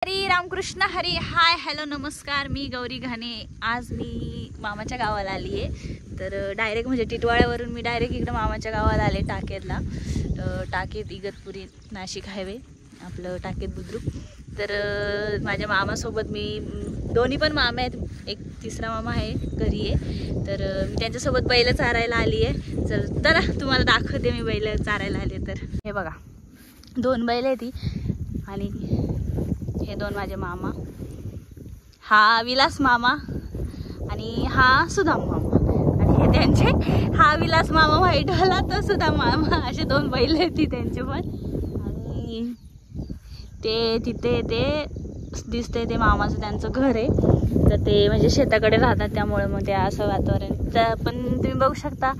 Hari Ramakrishna Hari. Hi hello नमस्कार, मी गौरी घाणे. आज मी मामाच्या गावाला आली आहे. तर डायरेक्ट म्हणजे टिटवाळ्यावरून मी डायरेक्ट इकडं मामाच्या गावाला आले, टाकेरला. टाकेत इगतपुरी नाशिक हायवे, आपलं टाकेत बुद्रुक. तर माझ्या मामासोबत मी दोन्ही पण मामा आहेत, एक तिसरा मामा आहे घरी आहे. तर मी त्यांच्यासोबत बैल चारायला आली आहे. चला तुम्हाला दाखवते मी बैल चारायला आले. तर हे बघा, 2 बैल आहे ती, आणि हे 2 माझे मामा. हा विलास मामा आणि हा सुदाम मामा. आणि हे त्यांचे, हा विलास मामा व्हाईटवाला, तर सुदाम मामा. असे 2 बैल आहेत ती त्यांचे पण. आणि ते तिथे ते दिसते ते मामाचं त्यांचं घर आहे. तर ते म्हणजे शेताकडे राहतात, त्यामुळे मग ते असं वातावरण. तर पण तुम्ही बघू शकता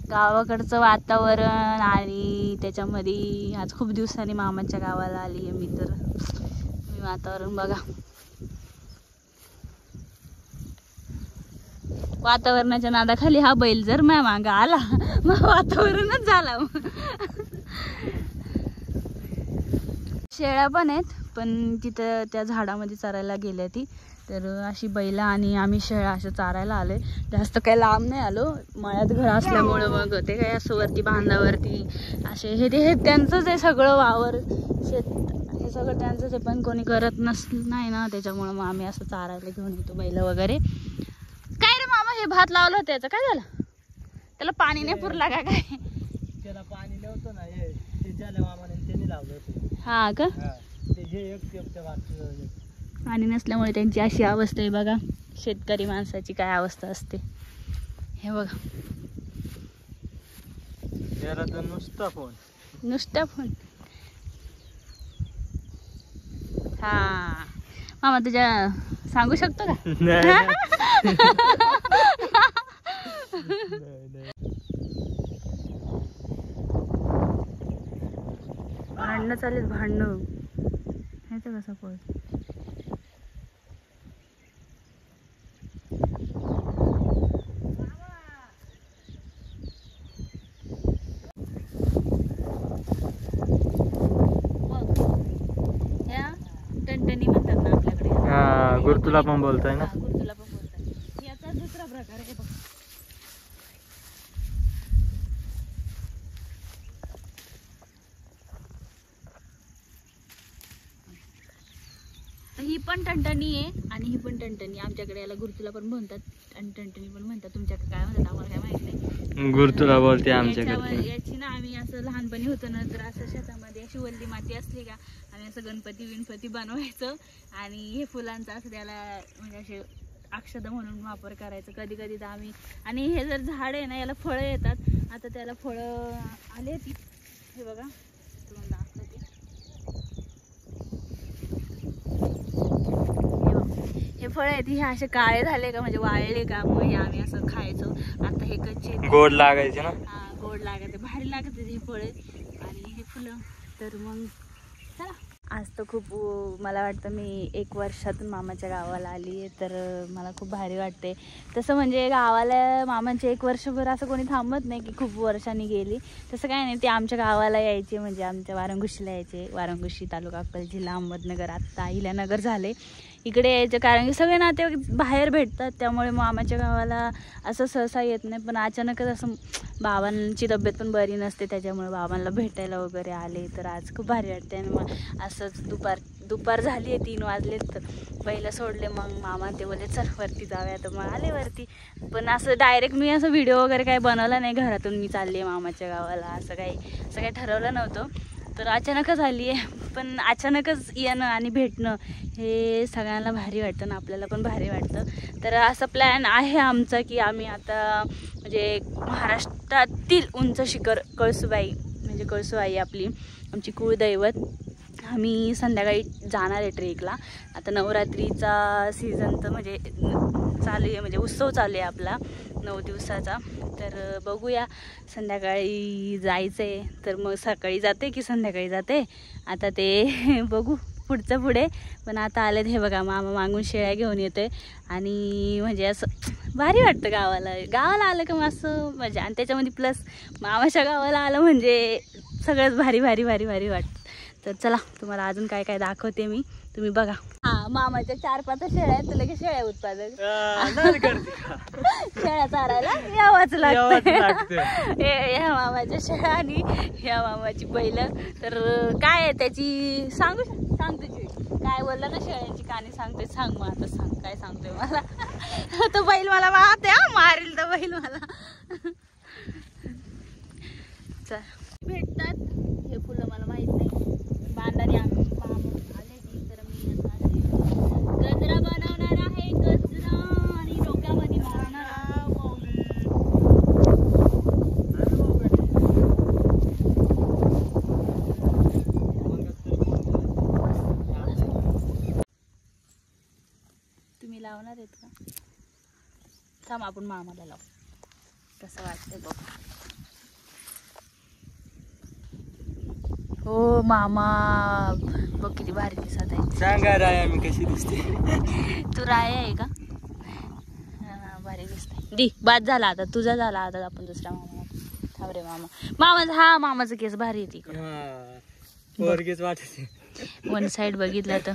गावाकडचं वातावरण. आणि त्याच्यामध्ये आज खूप दिवसांनी मामाच्या गावाला आली आहे मी. तर वातावरण बघा, वातावरणाच्या नादाखाली हा बैल जर माझ्या मागं आला मग वातावरणच झाला. शेळ्या पण आहेत, पण तिथं त्या झाडामध्ये चरायला गेल्या ती. तर अशी बैल आणि आम्ही शेळ्या अशा चारायला आलोय. जास्त काही लांब नाही आलो, मळ्यात घर असल्यामुळं मग ते काय असं वरती बांधावरती असे हे त्यांचंच आहे सगळं वावर शेत, हे सगळं त्यांचंच आहे. पण कोणी करत नाही ना, त्याच्यामुळं मग आम्ही असं चारायला घेऊन येतो बैल वगैरे. काय रे मामा, हे भात लावलं होतं, याचं काय झालं? त्याला पाणी नाही पुरला का काय? त्याला पाणी नव्हतं ना, ते झालं मामाने त्यांनी लावलं होतं. हा का? पाणी नसल्यामुळे त्यांची अशी अवस्था आहे बघा. शेतकरी माणसाची काय अवस्था असते हे बघा. त्याला तर नुसता फोन. हा मामा, तुझ्या सांगू शकतो का? भांडणं चालेल, भांडणं हे तर कसं पळत. टणटणी म्हणतात ना आपल्याकडे. हा, गुरतुला पण बोलताय ना. गुरतुला पण बोलतात. याचा दुसरा प्रकार आहे बघ. ही पण टणटणी आहे आणि ही पण टणटणी. आमच्याकडे याला गुरतुला पण म्हणतात आणि टणटणी पण म्हणतात. तुमच्याकडे काय म्हणतात आम्हाला काय माहित नाही. गुरतुला बोलते आमच्याकडे. याची ना आम्ही असं लहानपणी होतो ना, तर असं शेतामध्ये अशी वल्ली माती असली का, आम्ही असं गणपती बनवायचं आणि हे फुलांचं असं त्याला म्हणजे असे अक्षता म्हणून वापर करायचं कधी कधी तर आम्ही. आणि हे जर झाड आहे ना, याला फळं येतात. आता त्याला फळं आले ती, हे बघा तुम्हाला दाखवते. हे फळ आहेत, हे असे काळे झाले का म्हणजे वाळले का, मग हे आम्ही असं खायचो. आता हे कच्चे गोड लागायचे ना. हा, गोड लागते, भारी लागते हे फळे आणि हे फुलं. तर मग चला, आज तर खूप मला वाटतं मी 1 वर्षातून मामाच्या गावाला आली आहे. तर मला खूप भारी वाटते. तसं म्हणजे गावाला मामांचे 1 वर्षभर असं कोणी थांबत नाही की खूप वर्षांनी गेली, तसं काय नाही. ते आमच्या गावाला यायचे, म्हणजे आमच्या वारंगुशीला यायचे. वारंगुशी तालुका अक्कल, जिल्हा अहमदनगर. आता अहिल्यानगर झाले. इकडे यायचं कारण की सगळे नातेवाईक बाहेर भेटतात, त्यामुळे मामाच्या गावाला असं सहसा येत नाही. पण अचानकच असं बाबांची तब्येत पण बरी नसते, त्याच्यामुळे बाबांना भेटायला वगैरे आले. तर आज खूप भारी वाटते. आणि मग असंच दुपार झाली आहे, 3 वाजलेत. तर बैल सोडले, मग मामा ते बोलले चल वरती जाऊया. तर मग आले वरती. पण असं डायरेक्ट मी असं व्हिडिओ वगैरे काही बनवला नाही. घरातून मी चालली आहे मामाच्या गावाला, असं काही ठरवलं नव्हतं. तर अचानकच आली आहे. पण अचानकच येणं आणि भेटणं हे सगळ्यांना भारी वाटतं ना, आपल्याला पण भारी वाटतं. तर असा प्लॅन आहे आमचा की आम्ही आता म्हणजे महाराष्ट्रातील उंच शिखर कळसूबाई, म्हणजे कळसूबाई आपली आमची कुळदैवत, आम्ही संध्याकाळी जाणार आहे ट्रेकला. आता नवरात्रीचा सीझन तर म्हणजे चालू आहे, म्हणजे उत्सव चालू आहे आपला 9 दिवसाचा. तर बघूया, संध्याकाळी जायचं आहे. तर मग सकाळी जाते की संध्याकाळी जाते आता ते बघू पुढचं पुढे. पण आता आलेत हे बघा, मामा मागून शेळ्या घेऊन येते. आणि म्हणजे असं भारी वाटतं गावाला आलं का मग असं मजा. आणि त्याच्यामध्ये प्लस मामाच्या गावाला आलं म्हणजे सगळंच भारी भारी भारी भारी वाटतं. तर चला तुम्हाला अजून काय काय दाखवते मी. तुम्ही बघा. हा मामाच्या 4-5 शेळ्या आहेत, तर लगेच शेळ्या उत्पादक. शेळ्या चारायला यावंच लागतं. ह्या मामाच्या शेळ्या आणि ह्या मामाची बैल. तर काय आहे त्याची सांग तुझी काय बोलला ना शेळ्यांची कहाणी सांगते. सांग मग आता, सांग काय सांगतोय मला. तो बैल मला मारेल तो बैल मला. चल भेटतात हे फुलं मला माहित नाही. बांधारी आम्ही आले की तर मी गजरा बनवणार आहे. गजरा आणि डोक्यामध्ये मारणार. तुम्ही लावणार आहेत का? थांब आपण मामाला लावू. कसं वाटतंय बघ. हो मामा बघ किती भारी दिसत आहे. सांगा राय आम्ही कशी दिसते. तू राय आहे का? भारी दिसते. दी बाद झाला आता, तुझा झाला आता. आपण दुसऱ्या मामा थांब रे मामा. मामाचा केस भारी आहे तिकडे वाटते. वन साइड बघितलं तर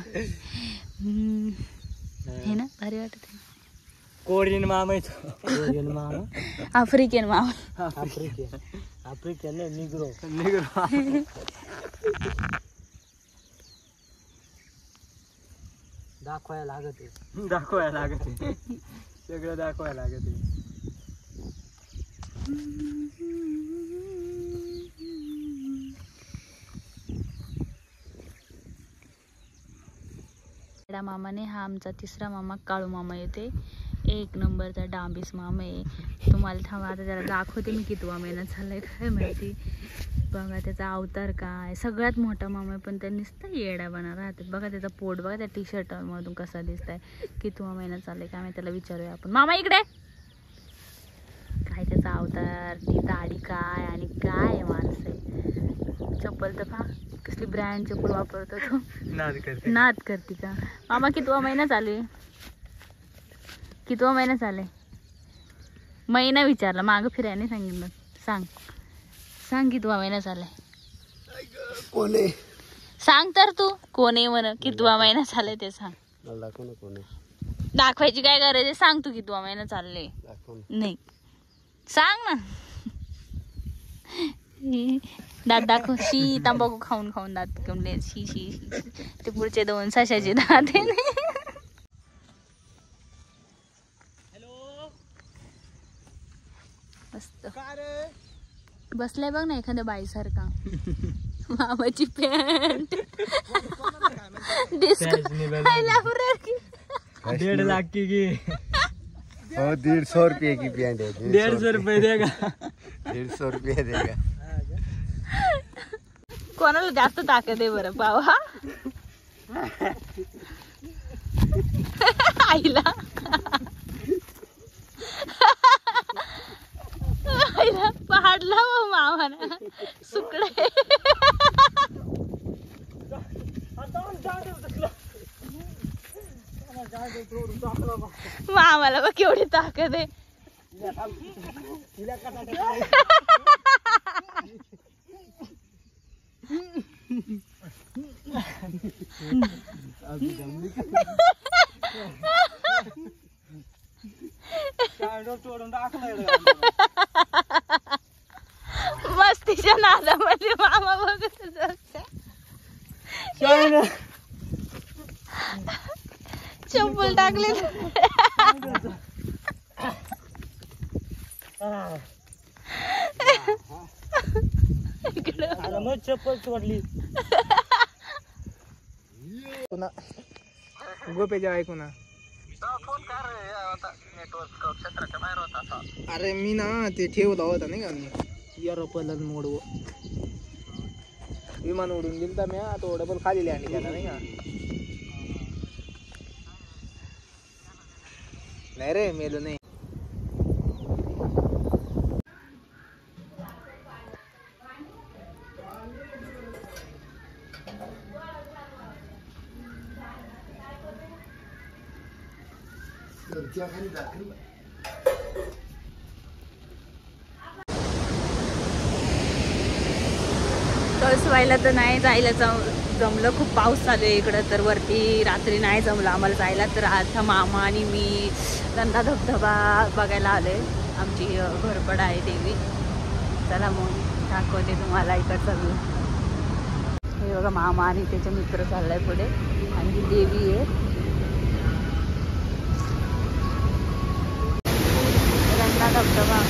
हे ना भारी वाटत आहे. कोरियन मामा येतो. कोरियन मामा, आफ्रिकन मामा. African Negro. दाखवायला लागत आहे. सगळं दाखवायला लागत आहे. मामाने हा आमचा तिसरा मामा काळू मामा येते. 1 नंबरचा डांबीस मामा आहे. तुम्हाला थांबा आता जरा दाखवते मी कितवा महिना चाललाय काय माहिती. बघा त्याचा अवतार काय. सगळ्यात मोठा मामा आहे पण त्या नुसतं येडा बना राहतात. बघा त्याचा पोट बघा त्या टी-शर्ट मधून कसा दिसताय. कितवा महिना चाललाय काय माहिती. त्याला विचारूया आपण. मामा इकडे काय त्याचा अवतार, ती दाढी काय आणि काय माणसं आहे. चप्पल तर पहा कसली ब्रँड चप्पल वापरतो तो. नाद करते का. मामा कितवा महिना चालू आहे. कितवा महिना चालू आहे. महिना विचारला मागं फिरायला सांगितलं. सांग कितवा महिना चाललाय. कोण आहे सांग तर तू. कोण आहे म्हण. कितवा महिना चाललाय ते सांग. दाखवायची काय गरज आहे. सांग तू कितवा महिना चाललाय. नाही सांग ना. दात दाखव. शी तंबाखू खाऊन दात कमले. शी ते पुढचे 2 सशाचे दात आहे. मस्त बसलाय बघ ना एखाद्या बाईसारखा. मामाची पॅन्ट डिस्को 1.5 लाख की. 150 रुपये की पैंट है. 150 रुपये देगा. 150 रुपये देगा. कोणाला जास्त ताकद आहे बरं पावा. आईला पाडला मामाना सुकडे. मामाला बघ केवढी ताकद आहे. मस्तीच्या नादामध्ये मामा बघत चप्पल टाकले. चप्पल सोडली. गोपेच्या ऐकून अरे मी ना ते ठेवला होता नाही का एरोप्लेन मोड विमान उडून गेल तर मी तो डबल खाली लँड केला नाही का. नाही रे मेलो नाही. टॉस व्हायला तर नाही जायला जमलं. खूप पाऊस चालू आहे इकडं, तर वरती रात्री नाही जमलं आम्हाला जायला. तर आता मामा आणि मी गंधा धबधबा बघायला आलोय. आमची घोरपड आहे देवी. चला मग दाखवते तुम्हाला इकडचा व्ह्यू. हे बघा मामा आणि त्याचे मित्र चाललाय पुढे आणि ही देवी आहे. गंधा धबधबा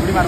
उडी मार